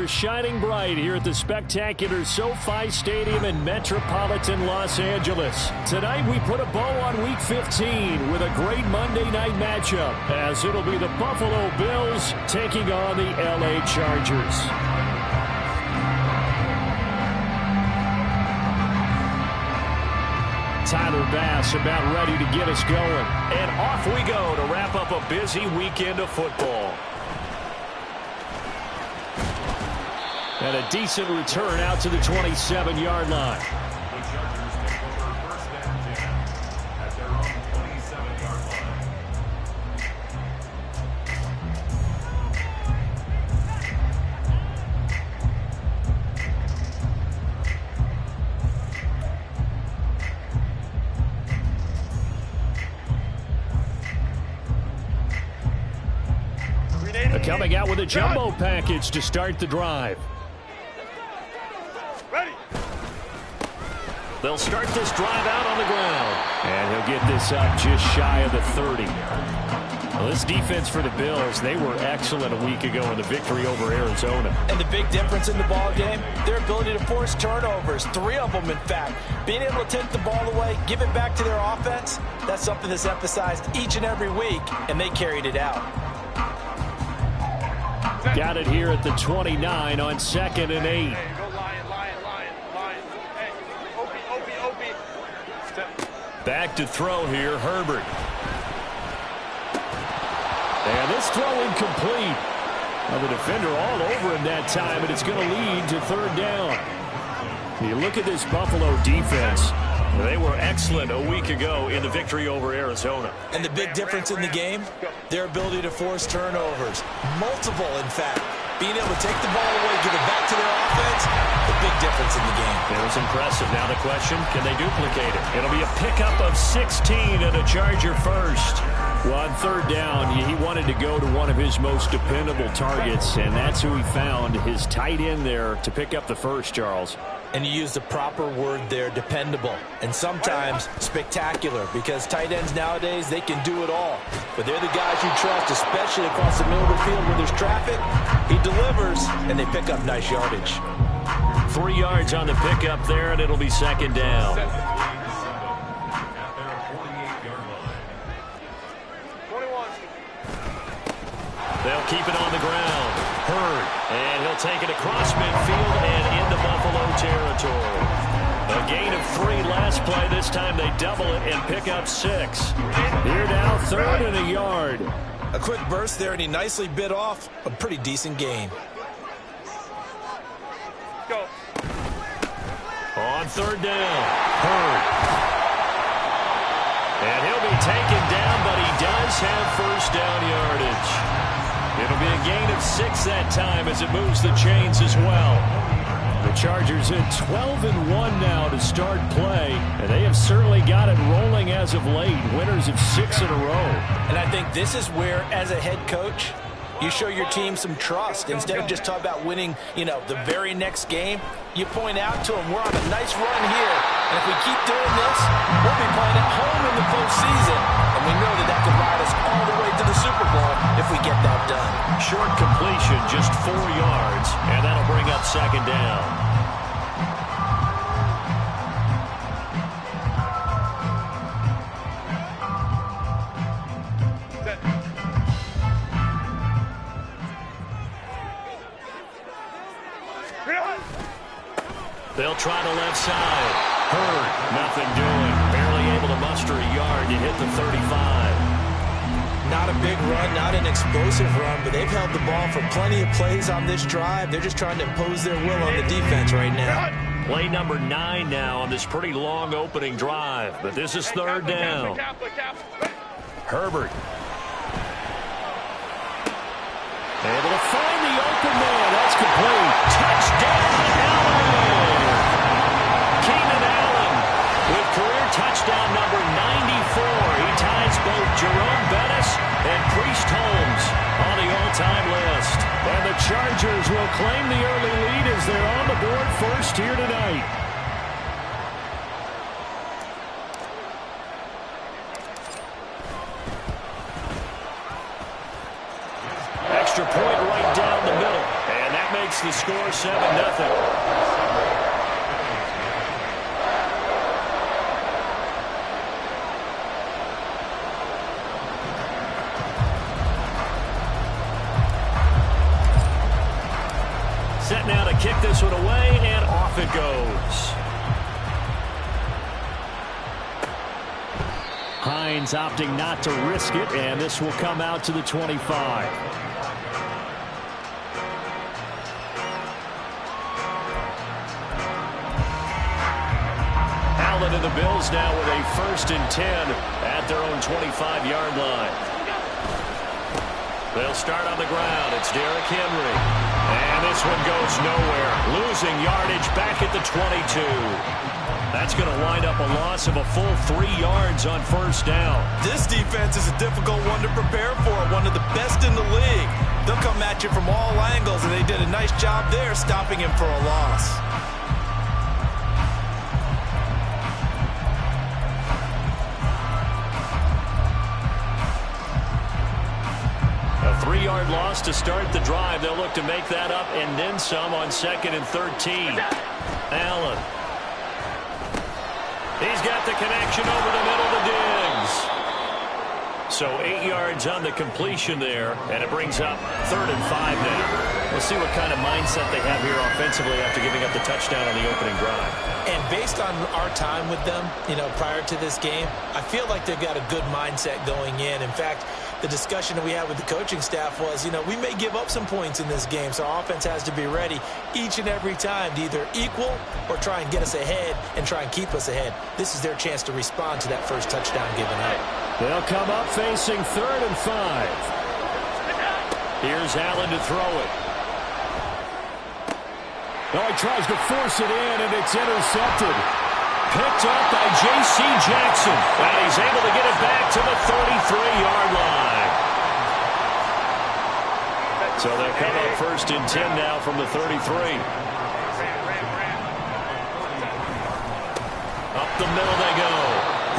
Shining bright here at the spectacular SoFi Stadium in metropolitan Los Angeles. Tonight we put a bow on Week 15 with a great Monday night matchup, as it'll be the Buffalo Bills taking on the LA Chargers. Tyler Bass about ready to get us going. And off we go to wrap up a busy weekend of football. And a decent return out to the 27-yard line. The Chargers take over first and 10 at their own 27-yard line. Coming out with a jumbo package to start the drive. They'll start this drive out on the ground. And he'll get this up just shy of the 30. Well, this defense for the Bills, they were excellent a week ago in the victory over Arizona. And the big difference in the ball game, their ability to force turnovers, 3 of them in fact. Being able to take the ball away, give it back to their offense, that's something that's emphasized each and every week, and they carried it out. Got it here at the 29 on 2nd and 8. Back to throw here, Herbert. And this throw incomplete. Well, the defender all over him that time, and it's going to lead to 3rd down. You look at this Buffalo defense. They were excellent a week ago in the victory over Arizona. And the big difference in the game, their ability to force turnovers. Multiple, in fact. Being able to take the ball away, give it back to their offense, the big difference in the game. It was impressive. Now the question, can they duplicate it? It'll be a pickup of 16 and a Charger first. Well, on 3rd down, he wanted to go to one of his most dependable targets, and that's who he found, his tight end there, to pick up the first, Charles. And you use the proper word there, dependable, and sometimes spectacular, because tight ends nowadays, they can do it all. But they're the guys you trust, especially across the middle of the field where there's traffic. He delivers, and they pick up nice yardage. 3 yards on the pickup there, and it'll be 2nd down. They'll keep it on the ground. Hurd, and he'll take it across midfield and into Buffalo territory. A gain of 3 last play. This time they double it and pick up 6. Here now, 3rd and a yard. A quick burst there, and he nicely bit off a pretty decent gain. Go. On 3rd down, Hurd. And he'll be taken down, but he does have 1st down yardage. It'll be a gain of 6 that time as it moves the chains as well. The Chargers at 12-1 now to start play, and they have certainly got it rolling as of late. Winners of 6 in a row. And I think this is where, as a head coach, you show your team some trust. Instead of just talking about winning, the very next game, you point out to them, we're on a nice run here. And if we keep doing this, we'll be playing at home in the postseason. And we know that can ride us all the way to the Super Bowl if we get that done. Short completion, just 4 yards, and that'll bring up 2nd down. They'll try the left side. Hurd, nothing doing. Barely able to muster a yard to hit the 35. Not a big run, not an explosive run, but they've held the ball for plenty of plays on this drive. They're just trying to impose their will on the defense right now. Play number 9 now on this pretty long opening drive, but this is 3rd down. Herbert. Able to find the open man. That's complete. Touchdown, Allen! Keenan Allen with career touchdown number 94. He ties both Jerome Bettis and Priest Holmes on the all-time list. And the Chargers will claim the early lead as they're on the board first here tonight. Extra point right down the middle. And that makes the score 7-0. Set now to kick this one away, and off it goes. Hines opting not to risk it, and this will come out to the 25. Allen and the Bills now with a 1st and 10 at their own 25-yard line. They'll start on the ground. It's Derrick Henry. And this one goes nowhere. Losing yardage back at the 22. That's going to wind up a loss of a full 3 yards on 1st down. This defense is a difficult one to prepare for, one of the best in the league. They'll come at you from all angles, and they did a nice job there stopping him for a loss. A 3-yard loss to start the drive. They'll look to make that up and then some on 2nd and 13. Allen. He's got the connection over the middle to Diggs. So 8 yards on the completion there, and it brings up 3rd and 5 now. We'll see what kind of mindset they have here offensively after giving up the touchdown on the opening drive. And based on our time with them, prior to this game, I feel like they've got a good mindset going in. In fact, the discussion that we had with the coaching staff was, we may give up some points in this game, so our offense has to be ready each and every time to either equal or try and get us ahead and try and keep us ahead. This is their chance to respond to that first touchdown given up. They'll come up facing 3rd and 5. Here's Allen to throw it. Oh, he tries to force it in, and it's intercepted. Picked up by J.C. Jackson. And he's able to get it back to the 33-yard line. So they'll come up 1st and 10 now from the 33. Up the middle they go.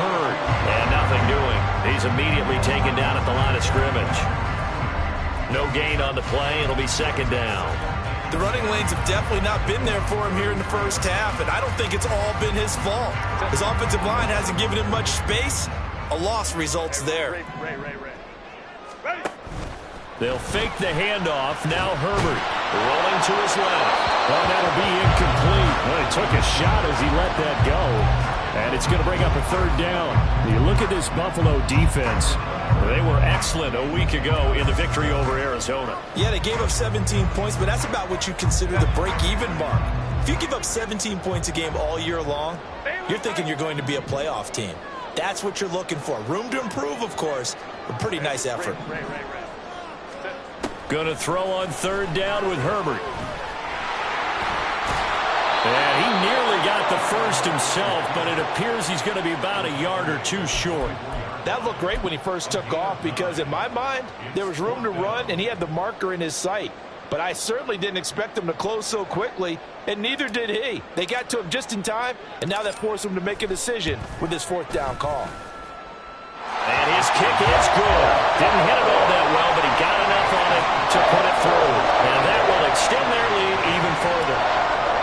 Hurd. And nothing doing. He's immediately taken down at the line of scrimmage. No gain on the play. It'll be 2nd down. The running lanes have definitely not been there for him here in the first half, and I don't think it's all been his fault. His offensive line hasn't given him much space. A loss results there. They'll fake the handoff. Now Herbert rolling to his left. Oh, that'll be incomplete. Well, he took a shot as he let that go. And it's going to bring up a 3rd down. You look at this Buffalo defense. They were excellent a week ago in the victory over Arizona. Yeah, they gave up 17 points, but that's about what you consider the break-even mark. If you give up 17 points a game all year long, you're thinking you're going to be a playoff team. That's what you're looking for. Room to improve, of course, but pretty nice effort. Going to throw on 3rd down with Herbert. And he nearly got the first himself, but it appears he's going to be about a yard or two short. That looked great when he first took off because, in my mind, there was room to run, and he had the marker in his sight. But I certainly didn't expect him to close so quickly, and neither did he. They got to him just in time, and now that forced him to make a decision with his 4th down call. And his kick is good. Didn't hit it all that well, but he got enough on it to put it through. And that will extend their lead even further.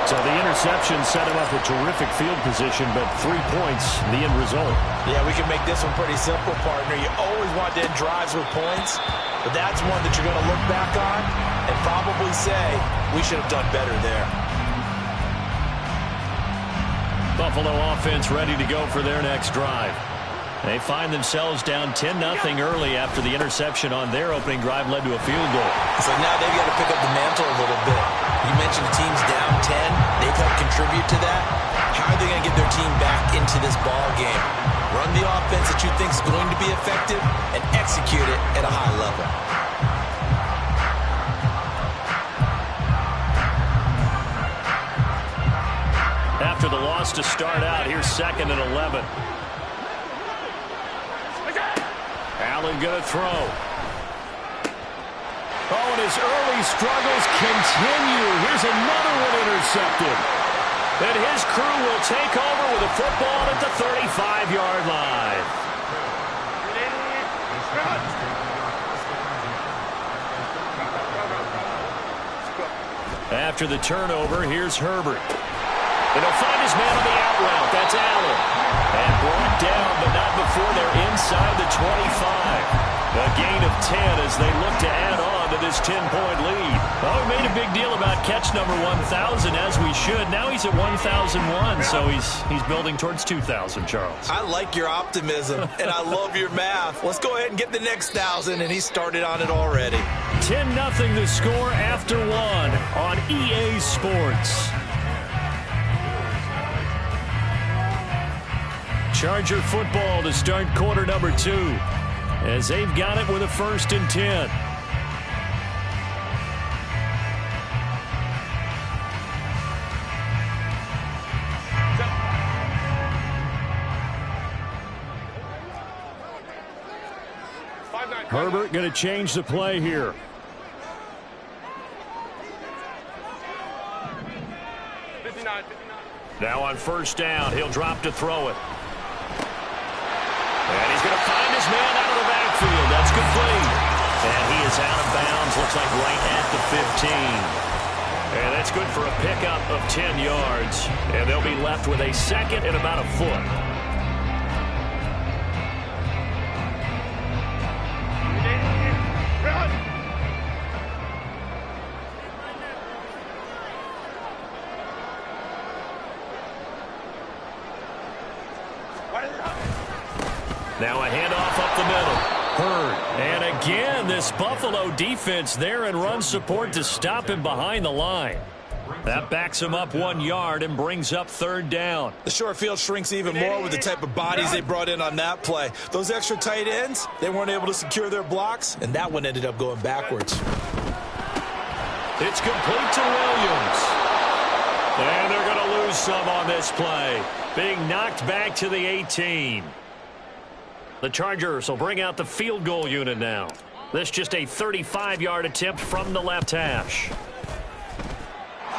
So the interception set him up with terrific field position, but 3 points, the end result. Yeah, we can make this one pretty simple, partner. You always want to end drives with points, but that's one that you're going to look back on and probably say, we should have done better there. Buffalo offense ready to go for their next drive. They find themselves down 10-0 early after the interception on their opening drive led to a field goal. So now they've got to pick up the mantle a little bit. You mentioned the team's down 10. They've helped contribute to that. How are they going to get their team back into this ball game? Run the offense that you think is going to be effective and execute it at a high level. After the loss to start out, here's 2nd and 11. Allen going to throw. Oh, and his early struggles continue. Here's another one intercepted. And his crew will take over with a football at the 35-yard line. After the turnover, here's Herbert. And he'll find his man on the out route. That's Allen. And brought down, but not before they're inside the 25. A gain of 10 as they look to add on to this 10-point lead. Well, we made a big deal about catch number 1,000, as we should. Now he's at 1,001, so he's building towards 2,000, Charles. I like your optimism, and I love your math. Let's go ahead and get the next 1,000, and he started on it already. 10-0 the score after one on EA Sports. Charger football to start quarter number 2, as they've got it with a 1st and 10. Herbert going to change the play here. Now on 1st down, he'll drop to throw it. And he's going to find his man out of the backfield. That's complete. And he is out of bounds, looks like right at the 15. And that's good for a pickup of 10 yards. And they'll be left with a 2nd and about a foot. Now a handoff up the middle. Hurd. And again, this Buffalo defense there in run support to stop him behind the line. That backs him up 1 yard and brings up 3rd down. The short field shrinks even more with the type of bodies they brought in on that play. Those extra tight ends, they weren't able to secure their blocks, and that one ended up going backwards. It's complete to Williams. And they're going to lose some on this play. Being knocked back to the 18. The Chargers will bring out the field goal unit now. This just a 35-yard attempt from the left hash.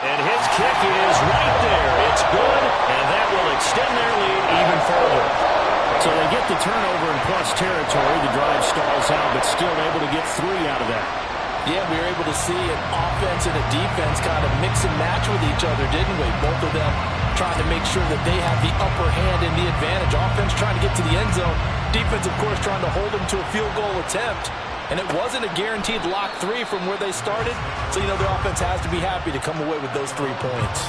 And his kick is right there. It's good, and that will extend their lead even further. So they get the turnover in plus territory. The drive stalls out, but still able to get 3 out of that. Yeah, we were able to see an offense and a defense kind of mix and match with each other, didn't we? Both of them trying to make sure that they have the upper hand and the advantage. Offense trying to get to the end zone. Defense, of course, trying to hold them to a field goal attempt. And it wasn't a guaranteed lock 3 from where they started. So, you know, the offense has to be happy to come away with those 3 points.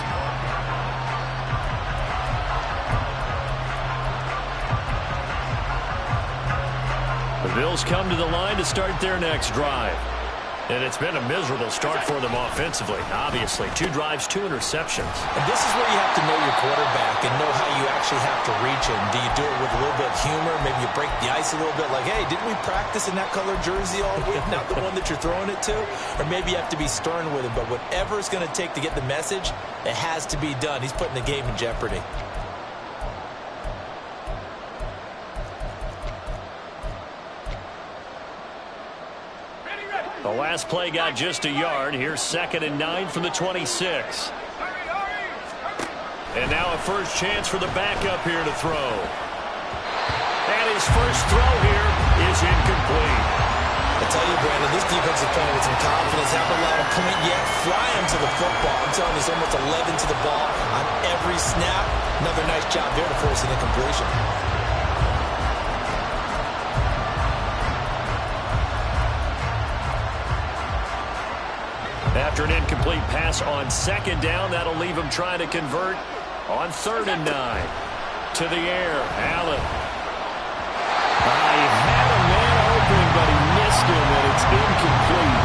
The Bills come to the line to start their next drive. And it's been a miserable start for them offensively. Obviously, 2 drives, 2 interceptions. And this is where you have to know your quarterback and know how you actually have to reach him. Do you do it with a little bit of humor? Maybe you break the ice a little bit like, hey, didn't we practice in that color jersey all week? Not the one that you're throwing it to? Or maybe you have to be stern with him. But whatever it's going to take to get the message, it has to be done. He's putting the game in jeopardy. The last play got just a yard. Here's 2nd and 9 from the 26. And now a first chance for the backup here to throw. And his first throw here is incomplete. I tell you, Brandon, this defense is playing with some confidence. Haven't allowed a point yet. Flying to the football. I'm telling you, it's almost 11 to the ball on every snap. Another nice job there to force an incompletion. After an incomplete pass on 2nd down, that'll leave him trying to convert on 3rd and 9. To the air, Allen. He had a man open, but he missed him, and it's incomplete.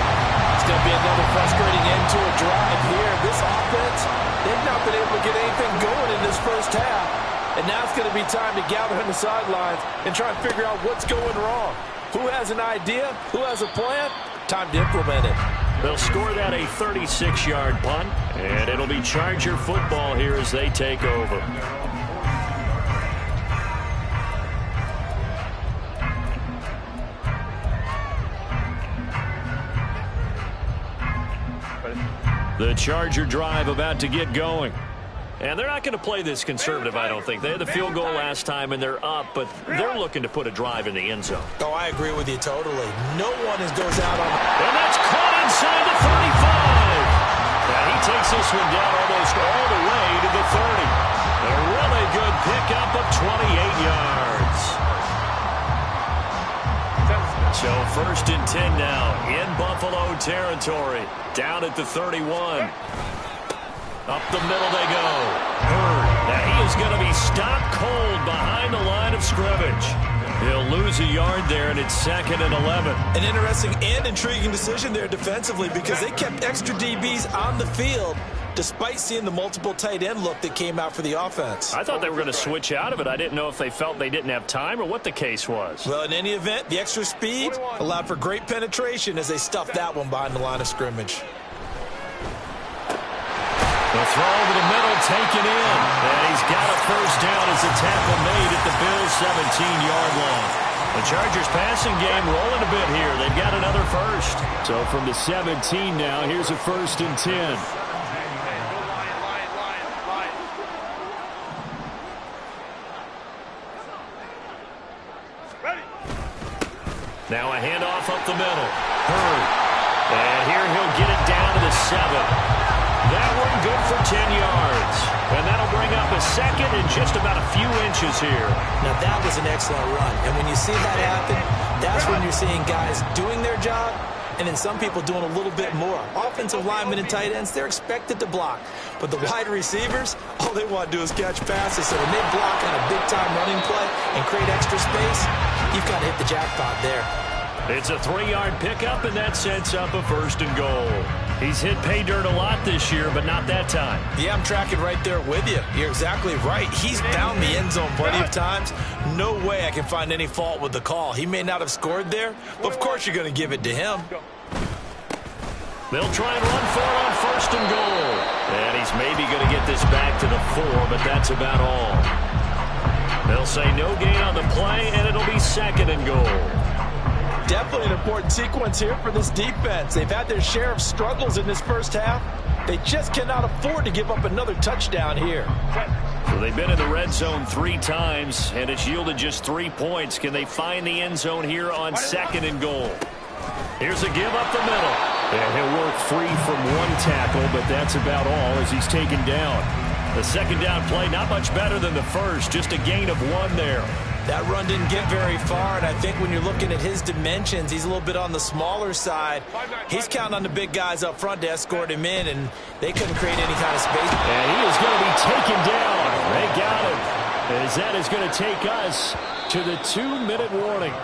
It's going to be another frustrating end to a drive here. This offense, they've not been able to get anything going in this first half. And now it's going to be time to gather on the sidelines and try and figure out what's going wrong. Who has an idea? Who has a plan? Time to implement it. They'll score that a 36-yard punt, and it'll be Charger football here as they take over. The Charger drive about to get going. And they're not going to play this conservative, I don't think. They had the field goal last time, and they're up, but they're looking to put a drive in the end zone. Oh, I agree with you totally. No one goes out on... And that's caught inside the 35. Yeah, he takes this one down almost all the way to the 30. A really good pickup of 28 yards. So 1st and 10 now in Buffalo territory. Down at the 31. Up the middle they go. Hurd. Now he is going to be stopped cold behind the line of scrimmage. He'll lose a yard there, and it's 2nd and 11. An interesting and intriguing decision there defensively because they kept extra DBs on the field despite seeing the multiple tight end look that came out for the offense. I thought they were going to switch out of it. I didn't know if they felt they didn't have time or what the case was. Well, in any event, the extra speed allowed for great penetration as they stuffed that one behind the line of scrimmage. The throw over the middle, taken in. And he's got a first down as the tackle made at the Bills' 17-yard line. The Chargers' passing game rolling a bit here. They've got another first. So from the 17 now, here's a 1st and 10. Now a handoff up the middle. Hurd. And here he'll get it down to the 7. That one good for 10 yards. And that'll bring up a 2nd and just about a few inches here. Now that was an excellent run. And when you see that happen, that's when you're seeing guys doing their job and then some people doing a little bit more. Offensive linemen and tight ends, they're expected to block. But the wide receivers, all they want to do is catch passes. So when they block on a big-time running play and create extra space, you've got to hit the jackpot there. It's a 3-yard pickup, and that sets up a 1st and goal. He's hit pay dirt a lot this year, but not that time. Yeah, I'm tracking right there with you. You're exactly right. He's found the end zone plenty of times. No way I can find any fault with the call. He may not have scored there, but of course you're going to give it to him. They'll try and run for it on 1st and goal. And he's maybe going to get this back to the 4, but that's about all. They'll say no gain on the play, and it'll be 2nd and goal. Definitely an important sequence here for this defense. They've had their share of struggles in this first half. They just cannot afford to give up another touchdown here. So they've been in the red zone 3 times, and it's yielded just 3 points. Can they find the end zone here on 2nd and goal? Here's a give up the middle. And he'll work free from one tackle, but that's about all as he's taken down. The 2nd down play, not much better than the first, just a gain of 1 there. That run didn't get very far, and I think when you're looking at his dimensions, he's a little bit on the smaller side. He's counting on the big guys up front to escort him in, and they couldn't create any kind of space. And he is going to be taken down. They got him. As that is going to take us to the 2-minute warning.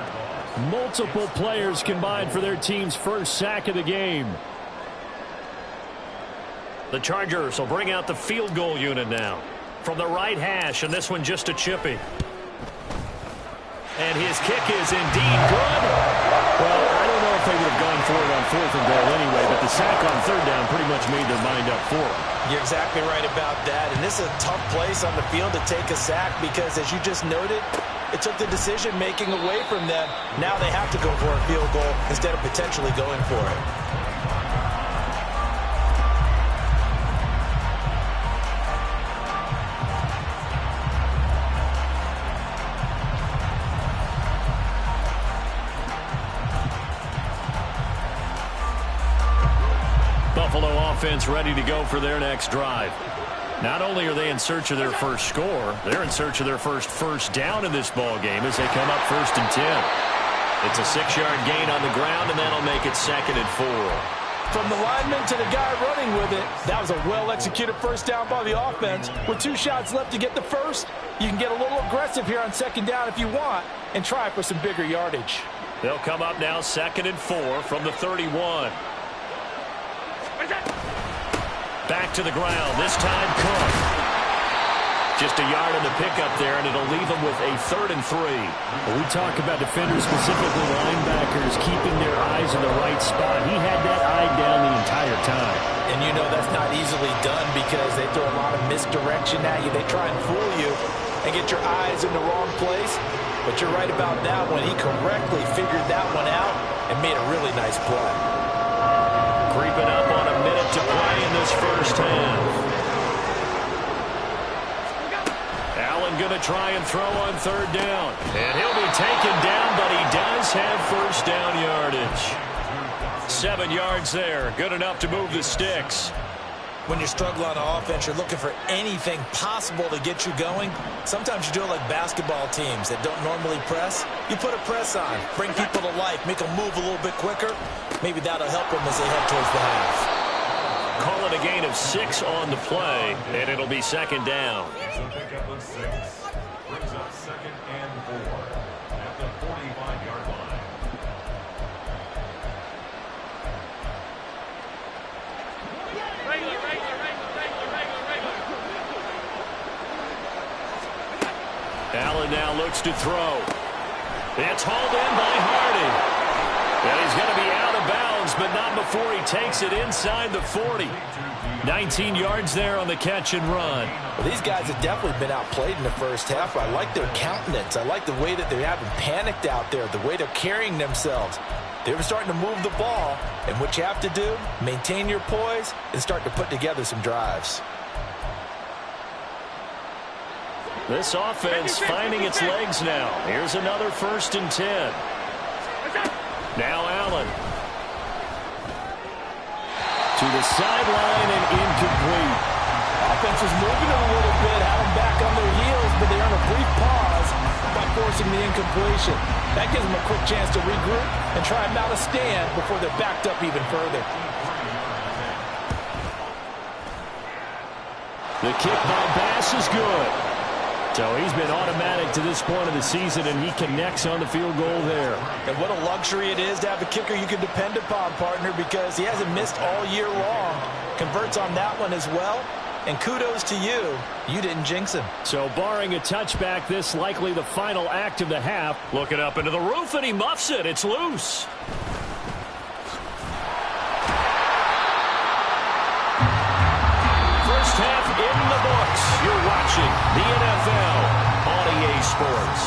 Multiple players combined for their team's first sack of the game. The Chargers will bring out the field goal unit now. From the right hash, and this one just a chippy. And his kick is indeed good. Well, I don't know if they would have gone for it on 4th and goal anyway, but the sack on 3rd down pretty much made their mind up for it. You're exactly right about that. And this is a tough place on the field to take a sack because, as you just noted, it took the decision-making away from them. Now they have to go for a field goal instead of potentially going for it. Buffalo offense ready to go for their next drive. Not only are they in search of their first score, they're in search of their first down in this ball game as they come up 1st and 10. It's a 6-yard gain on the ground, and that'll make it 2nd and 4. From the lineman to the guy running with it, that was a well-executed first down by the offense. With 2 shots left to get the first, you can get a little aggressive here on 2nd down if you want and try for some bigger yardage. They'll come up now 2nd and 4 from the 31. Back to the ground, this time Cook. Just a yard on the pickup there, and it'll leave them with a 3rd and 3. When we talk about defenders, specifically linebackers, keeping their eyes in the right spot, he had that eye down the entire time. And you know that's not easily done because they throw a lot of misdirection at you. They try and fool you and get your eyes in the wrong place. But you're right about that one. He correctly figured that one out and made a really nice play. Creeping up on a minute to play in this first half. Allen going to try and throw on 3rd down. And he'll be taken down, but he does have first down yardage. 7 yards there. Good enough to move the sticks. When you struggle on offense, you're looking for anything possible to get you going. Sometimes you do it like basketball teams that don't normally press. You put a press on, bring people to life, make them move a little bit quicker. Maybe that'll help them as they head towards the half. Call it a gain of 6 on the play, and it'll be second down. So pick up a 6. Brings up 2nd and 4 at the 45-yard line. Allen now looks to throw. It's hauled in by Hardy. And he's going to be out of bounds, but not before he takes it inside the 40. 19 yards there on the catch and run. Well, these guys have definitely been outplayed in the first half. I like their countenance. I like the way that they haven't panicked out there, the way they're carrying themselves. They were starting to move the ball, and what you have to do, maintain your poise and start to put together some drives. This offense finding its legs now. Here's another 1st and 10. Now Allen. To the sideline and incomplete. Offense was moving it a little bit, had them back on their heels, but they earned a brief pause by forcing the incompletion. That gives them a quick chance to regroup and try and mount a stand before they're backed up even further. The kick by Bass is good. So he's been automatic to this point of the season, and he connects on the field goal there. And what a luxury it is to have a kicker you can depend upon, partner, because he hasn't missed all year long. Converts on that one as well. And kudos to you. You didn't jinx him. So barring a touchback, this likely the final act of the half. Looking up into the roof, and he muffs it. It's loose. First half in the books. You're watching the NFL on EA Sports.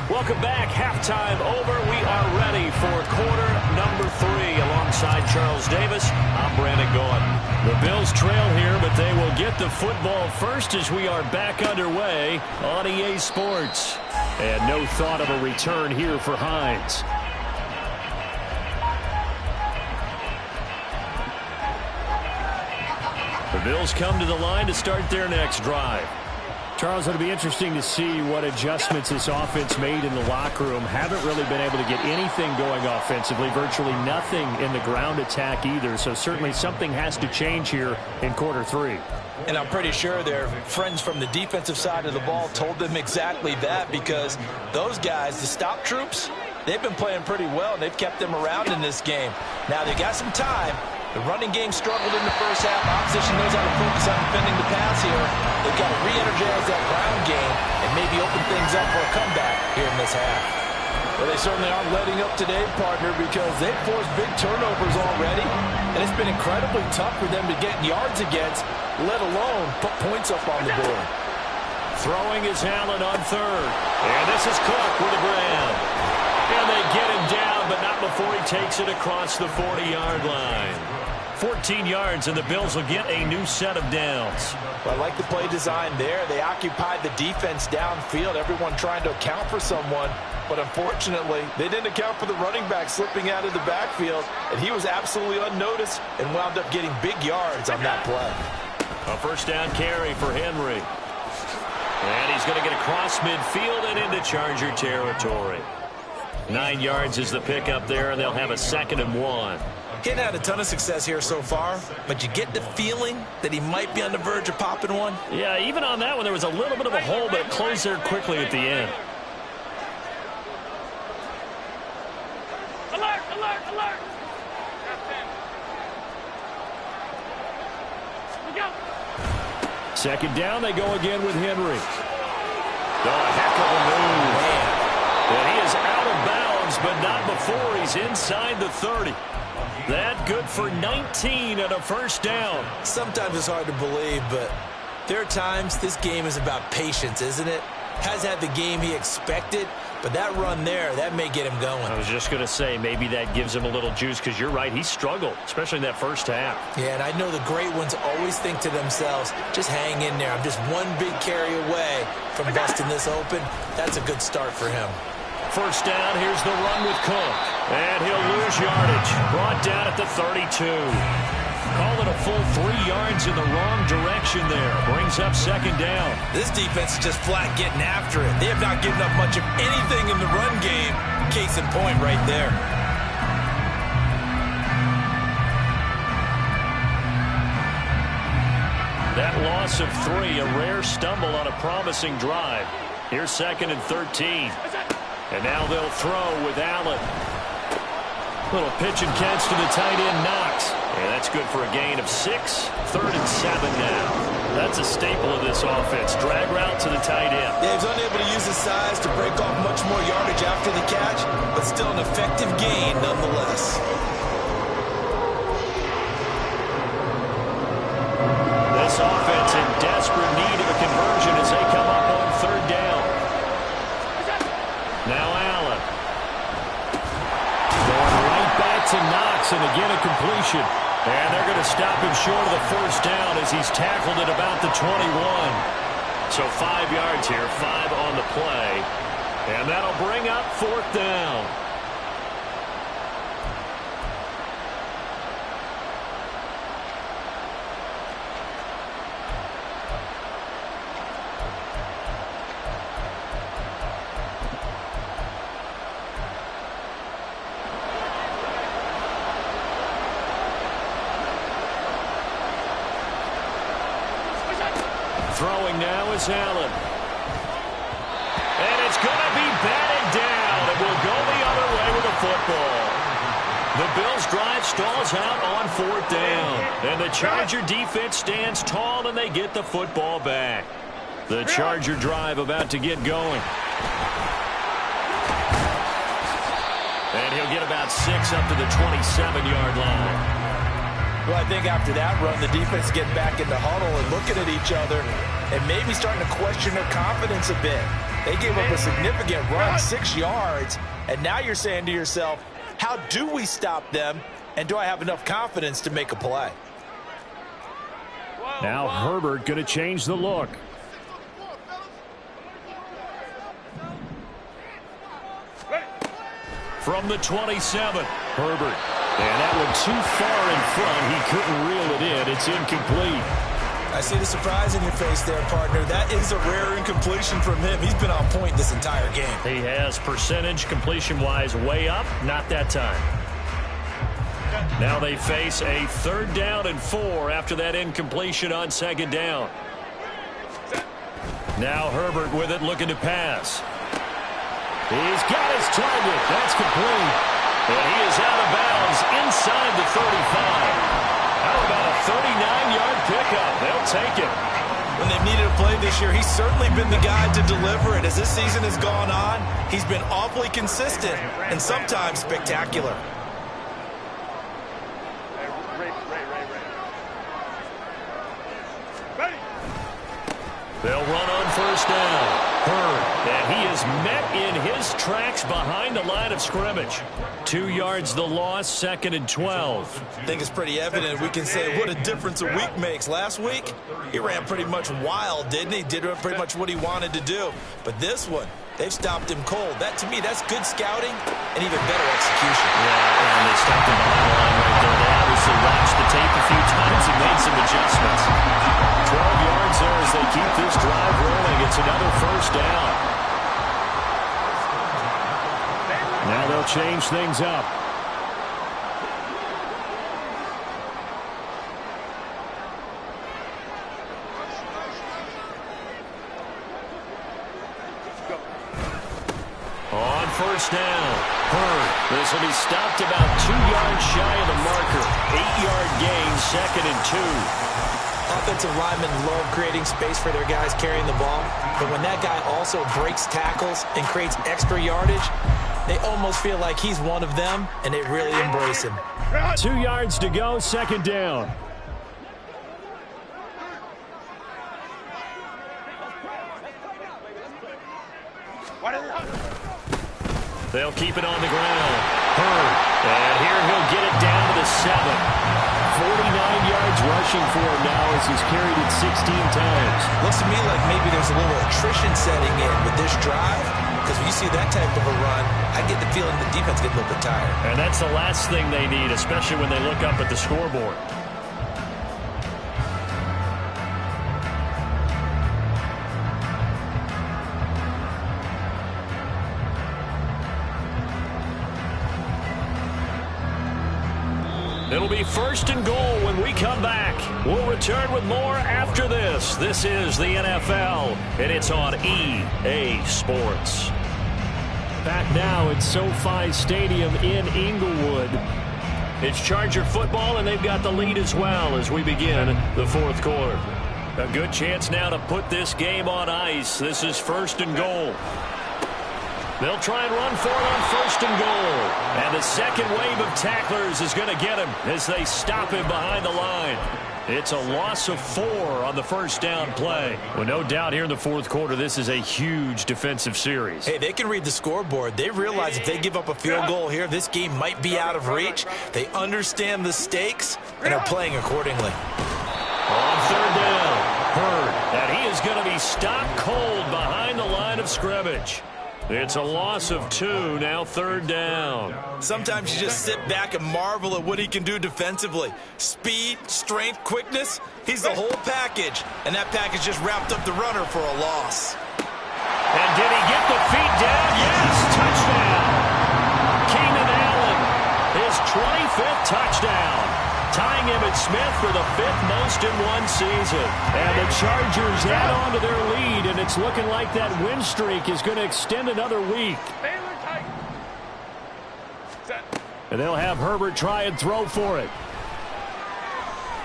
Welcome back. Halftime over. We are ready for quarter number 3 alongside Charles Davis. I'm Brandon Gaudin. The Bills trail here, but they will get the football first as we are back underway on EA Sports. And no thought of a return here for Hines. The Bills come to the line to start their next drive. Charles, it'll be interesting to see what adjustments this offense made in the locker room. Haven't really been able to get anything going offensively, virtually nothing in the ground attack either. So certainly something has to change here in quarter 3. And I'm pretty sure their friends from the defensive side of the ball told them exactly that, because those guys, the stop troops, they've been playing pretty well, and they've kept them around in this game. Now, they got some time. The running game struggled in the first half. Opposition knows how to focus on defending the pass here. They've got to re-energize that ground game and maybe open things up for a comeback here in this half. Well, they certainly aren't letting up today, partner, because they've forced big turnovers already, and it's been incredibly tough for them to get yards against, let alone put points up on the board. Throwing is Allen on 3rd. And this is Cook with the grab. And they get him down, but not before he takes it across the 40-yard line. 14 yards, and the Bills will get a new set of downs. Well, I like the play design there. They occupied the defense downfield, everyone trying to account for someone. But unfortunately, they didn't account for the running back slipping out of the backfield, and he was absolutely unnoticed and wound up getting big yards on that play. A first down carry for Henry. And he's going to get across midfield and into Charger territory. 9 yards is the pickup there, and they'll have a 2nd and 1. He hadn't had a ton of success here so far, but you get the feeling that he might be on the verge of popping one. Yeah, even on that one, there was a little bit of a hole, but it closed there quickly at the end. Alert, alert, alert! We go. 2nd down, they go again with Henry. Oh, heck of a move. Man. And he is out of bounds, but not before he's inside the 30. That good for 19 and a first down. Sometimes it's hard to believe, but there are times this game is about patience, isn't it? Has had the game he expected, But that run there, that may get him going. I was just going to say, maybe that gives him a little juice, because you're right, he struggled, especially in that first half. Yeah, and I know the great ones always think to themselves, just hang in there. I'm just one big carry away from busting this open. That's a good start for him. First down, here's the run with Cook. And he'll lose yardage. Brought down at the 32. Call it a full 3 yards in the wrong direction there. Brings up second down. This defense is just flat getting after it. They have not given up much of anything in the run game. Case in point right there. That loss of 3, a rare stumble on a promising drive. Here's second and 13. And now they'll throw with Allen. Little pitch and catch to the tight end, Knox. And that's good for a gain of 6. Third and 7 now. That's a staple of this offense. Drag route to the tight end. Yeah, he's unable to use his size to break off much more yardage after the catch, but still an effective gain nonetheless. This offense in desperate need of a conversion as they come up on third down. Now Allen. Going right back to Knox, and again a completion. And they're going to stop him short of the first down as he's tackled at about the 21. So 5 yards here, 5 on the play. And that'll bring up fourth down. Throwing now is Allen. And it's going to be batted down. It will go the other way with the football. The Bills' drive stalls out on fourth down. And the Charger defense stands tall, and they get the football back. The Charger drive about to get going. And he'll get about 6 up to the 27-yard line. Well, I think after that run, the defense get back in the huddle and looking at each other and maybe starting to question their confidence a bit. They gave up a significant run, 6 yards, and now you're saying to yourself, how do we stop them, and do I have enough confidence to make a play? Now Herbert going to change the look. From the 27, Herbert. And that one too far in front. He couldn't reel it in. It's incomplete. I see the surprise in your face there, partner. That is a rare incompletion from him. He's been on point this entire game. He has percentage completion-wise way up. Not that time. Now they face a 3rd down and 4 after that incompletion on 2nd down. Now Herbert with it, looking to pass. He's got his target. That's complete. And he is out of bounds inside the 35. How about a 39-yard pickup? They'll take it. When they've needed a play this year, he's certainly been the guy to deliver it. As this season has gone on, he's been awfully consistent and sometimes spectacular. They'll run on first down. Hurd, and he is met in his tracks behind the line of scrimmage. 2 yards the loss, 2nd and 12. I think it's pretty evident. We can say what a difference a week makes. Last week, he ran pretty much wild, didn't he? Did pretty much what he wanted to do. But this one, they've stopped him cold. That, to me, that's good scouting and even better execution. Yeah, and they stopped him behind the line right there. They obviously watched the tape a few times and made some adjustments. 12 yards there as they keep this drive rolling. It's another first down. Now they'll change things up. On first down, Hurd. This will be stopped about 2 yards shy of the marker. 8-yard gain, 2nd and 2. Offensive linemen love creating space for their guys carrying the ball, but when that guy also breaks tackles and creates extra yardage, they almost feel like he's one of them, and they really embrace him. 2 yards to go, 2nd down. They'll keep it on the ground. Hurd. And here he'll get it down to the 7. 49 yards rushing for him now as he's carried it 16 times. Looks to me like maybe there's a little attrition setting in with this drive, because when you see that type of a run, I get the feeling the defense gets a little bit tired. And that's the last thing they need, especially when they look up at the scoreboard. It'll be 1st and goal when we come back. We'll return with more after this. This is the NFL, and it's on EA Sports. Back now at SoFi Stadium in Inglewood. It's Charger football, and they've got the lead as well as we begin the 4th quarter. A good chance now to put this game on ice. This is 1st and goal. They'll try and run for it on 1st and goal. And the second wave of tacklers is going to get him as they stop him behind the line. It's a loss of 4 on the 1st down play. Well, no doubt here in the 4th quarter, this is a huge defensive series. Hey, they can read the scoreboard. They realize if they give up a field goal here, this game might be out of reach. They understand the stakes and are playing accordingly. On 3rd down, Hurd. And he is going to be stopped cold behind the line of scrimmage. It's a loss of 2, now 3rd down. Sometimes you just sit back and marvel at what he can do defensively. Speed, strength, quickness, he's the whole package. And that package just wrapped up the runner for a loss. And did he get the feet down? Yes, touchdown. Keenan Allen, his 25th touchdown. Tying Emmitt Smith for the 5th most in one season. And the Chargers add on to their lead, and it's looking like that win streak is going to extend another week. And they'll have Herbert try and throw for it.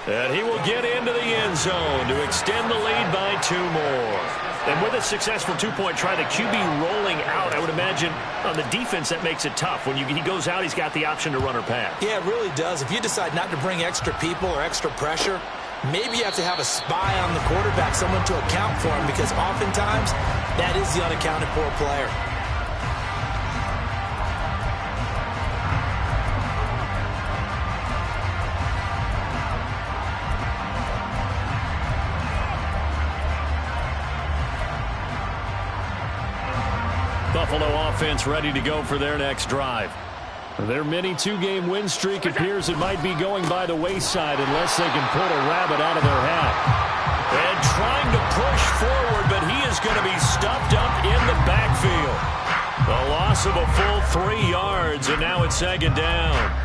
And he will get into the end zone to extend the lead by 2 more. And with a successful 2-point try, the QB rolling out, I would imagine on the defense that makes it tough. When he goes out, he's got the option to run or pass. Yeah, it really does. If you decide not to bring extra people or extra pressure, maybe you have to have a spy on the quarterback, someone to account for him, because oftentimes that is the unaccounted for player. Buffalo offense ready to go for their next drive. Their mini 2-game win streak appears it might be going by the wayside unless they can pull a rabbit out of their hat. And trying to push forward, but he is going to be stuffed up in the backfield. A loss of a full 3 yards, and now it's 2nd down.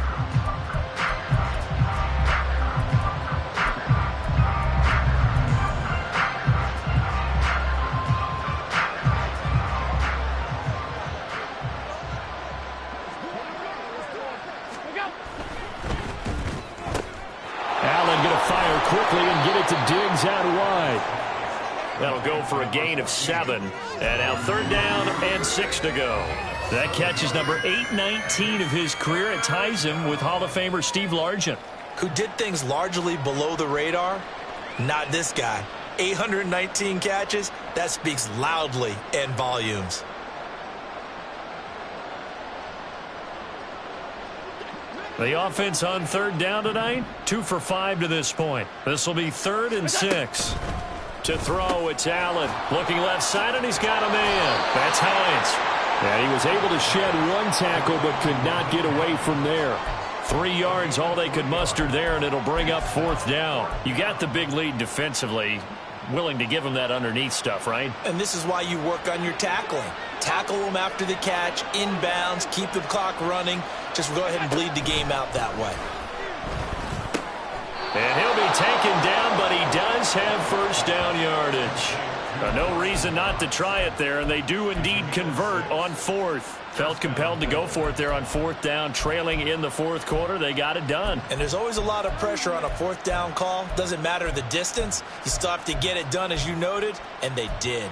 Quickly and get it to Diggs out wide. That'll go for a gain of 7. And now 3rd down and 6 to go. That catch is number 819 of his career. It ties him with Hall of Famer Steve Largent. Who did things largely below the radar? Not this guy. 819 catches, that speaks loudly in volumes. The offense on 3rd down tonight, 2 for 5 to this point. This will be 3rd and 6. To throw, it's Allen. Looking left side, and he's got a man. That's Hines. And he was able to shed 1 tackle, but could not get away from there. 3 yards, all they could muster there, and it'll bring up 4th down. You got the big lead defensively. Willing to give him that underneath stuff, right? And this is why you work on your tackling. Tackle them after the catch, inbounds, keep the clock running. Just go ahead and bleed the game out that way. And he'll be taken down, but he does have 1st down yardage. No reason not to try it there, and they do indeed convert on 4th. Felt compelled to go for it there on 4th down, trailing in the 4th quarter. They got it done. And there's always a lot of pressure on a 4th down call. Doesn't matter the distance. You still have to get it done, as you noted, and they did.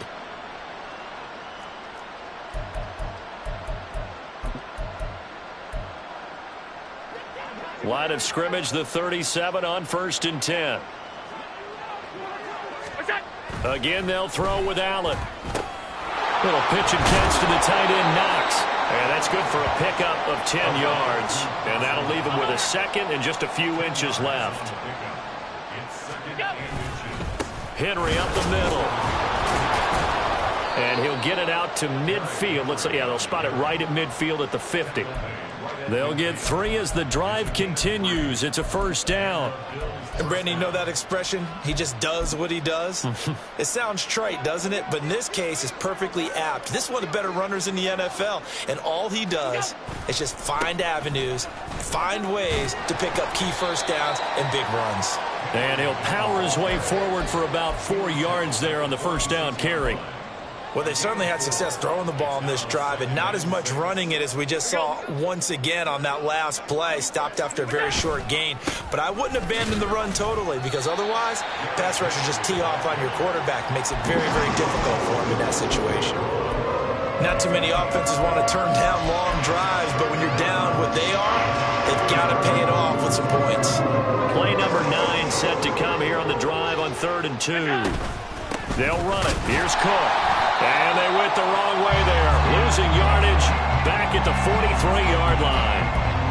Line of scrimmage, the 37 on 1st and 10. Again, they'll throw with Allen. Little pitch and catch to the tight end, Knox. And that's good for a pickup of 10 yards. And that'll leave him with a second and just a few inches left. Henry up the middle. And he'll get it out to midfield. They'll spot it right at midfield at the 50. They'll get 3 as the drive continues. It's a first down. And Brandon, you know that expression? He just does what he does? It sounds trite, doesn't it? But in this case, it's perfectly apt. This is one of the better runners in the NFL. And all he does is just find avenues, find ways to pick up key first downs and big runs. And he'll power his way forward for about 4 yards there on the first down carry. Well, they certainly had success throwing the ball on this drive and not as much running it as we just saw once again on that last play. Stopped after a very short gain. But I wouldn't abandon the run totally because otherwise, pass rushers just tee off on your quarterback. Makes it very, very difficult for him in that situation. Not too many offenses want to turn down long drives, but when you're down what they are, they've got to pay it off with some points. Play number 9 set to come here on the drive on 3rd and 2. They'll run it. Here's Cook. And they went the wrong way there. Losing yardage back at the 43-yard line.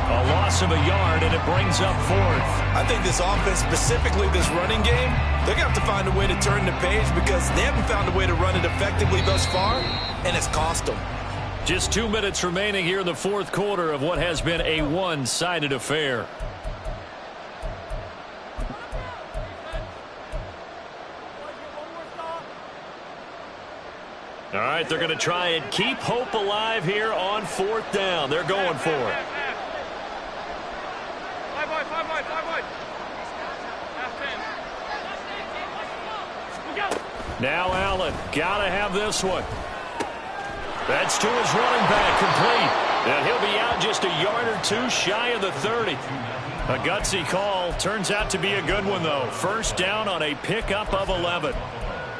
A loss of a yard, and it brings up 4th. I think this offense, specifically this running game, they're going to have to find a way to turn the page because they haven't found a way to run it effectively thus far, and it's cost them. Just 2 minutes remaining here in the 4th quarter of what has been a one-sided affair. All right, they're going to try and keep hope alive here on 4th down. They're going for it. Now Allen, got to have this one. That's to his running back, complete. And he'll be out just a yard or 2 shy of the 30. A gutsy call. Turns out to be a good one, though. First down on a pickup of 11.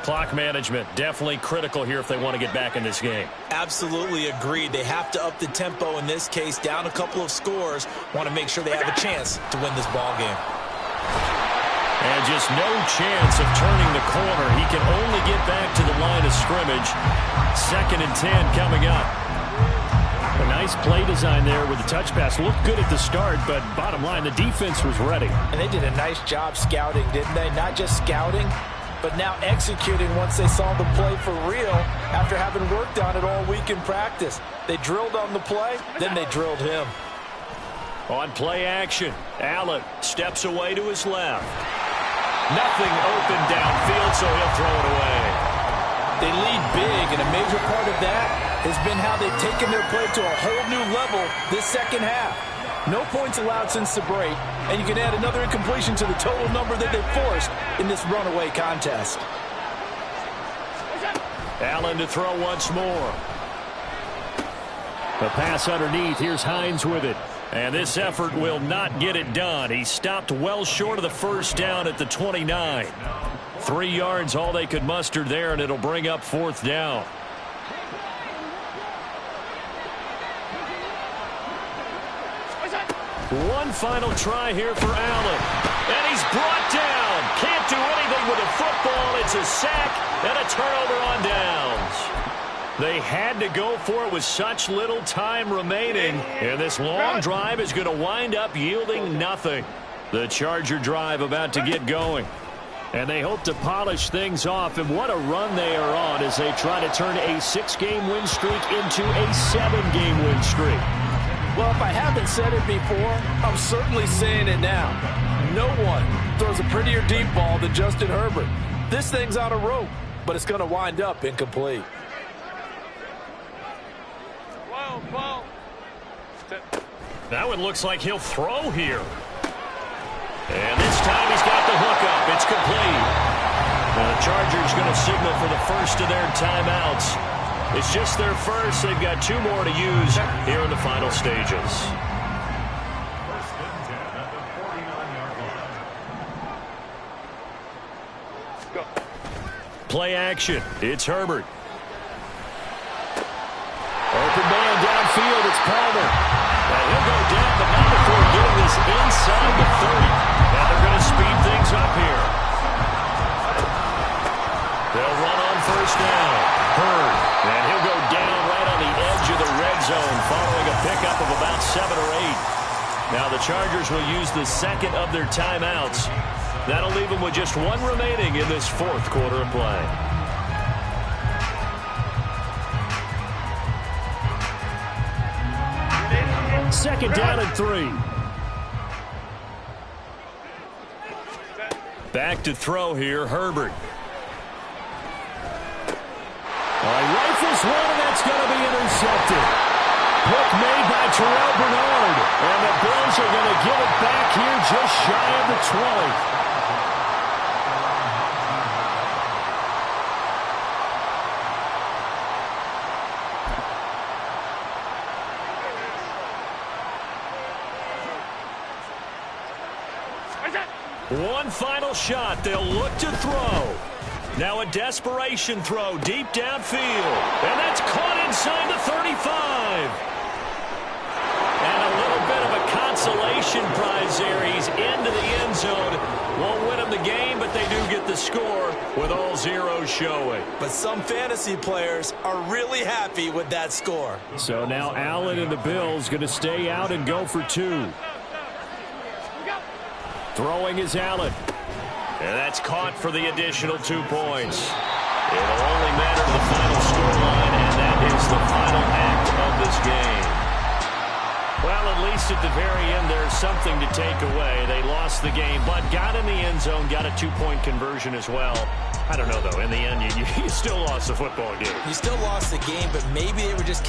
Clock management definitely critical here if they want to get back in this game. Absolutely agreed. They have to up the tempo in this case, down a couple of scores. Want to make sure they have a chance to win this ball game. And just no chance of turning the corner. He can only get back to the line of scrimmage. 2nd and 10 coming up. A nice play design there with the touch pass. Looked good at the start, but bottom line, the defense was ready. And they did a nice job scouting, didn't they? Not just scouting, but now executing once they saw the play for real after having worked on it all week in practice. They drilled on the play, then they drilled him. On play action, Allen steps away to his left. Nothing open downfield, so he'll throw it away. They lead big, and a major part of that has been how they've taken their play to a whole new level this second half. No points allowed since the break, and you can add another incompletion to the total number that they've forced in this runaway contest. Allen to throw once more. The pass underneath. Here's Hines with it. And this effort will not get it done. He stopped well short of the first down at the 29. 3 yards all they could muster there, and it'll bring up 4th down. One final try here for Allen. And he's brought down. Can't do anything with the football. It's a sack and a turnover on downs. They had to go for it with such little time remaining. And this long drive is going to wind up yielding nothing. The Charger drive about to get going. And they hope to polish things off. And what a run they are on as they try to turn a 6-game win streak into a 7-game win streak. Well, if I haven't said it before, I'm certainly saying it now. No one throws a prettier deep ball than Justin Herbert. This thing's on a rope, but it's going to wind up incomplete. That one looks like he'll throw here. And this time he's got the hook up. It's complete. Now the Chargers going to signal for the first of their timeouts. It's just their first. They've got 2 more to use here in the final stages. First and 10 at the 49-yard line. Play action. It's Herbert. Open man downfield. It's Palmer. And he'll go down, but not before getting this inside the 30. Now they're going to speed things up here. They'll run on first down. Hurd. And he'll go down right on the edge of the red zone following a pickup of about 7 or 8. Now the Chargers will use the second of their timeouts. That'll leave them with just one remaining in this fourth quarter of play. Second down and 3. Back to throw here, Herbert. He rifles one, and that's going to be intercepted. Pick made by Terrell Bernard. And the Bills are going to give it back here just shy of the 20. One final shot. They'll look to throw. Now a desperation throw deep downfield. And that's caught inside the 35. And a little bit of a consolation prize there. He's into the end zone. Won't win them the game, but they do get the score with all zeros showing. But some fantasy players are really happy with that score. So now Allen and the Bills going to stay out and go for 2. Throwing is Allen. And that's caught for the additional 2 points. It'll only matter to the final scoreline, and that is the final act of this game. Well, at least at the very end, there's something to take away. They lost the game, but got in the end zone, got a 2-point conversion as well. I don't know, though. In the end, you still lost the football game. You still lost the game, but maybe they were just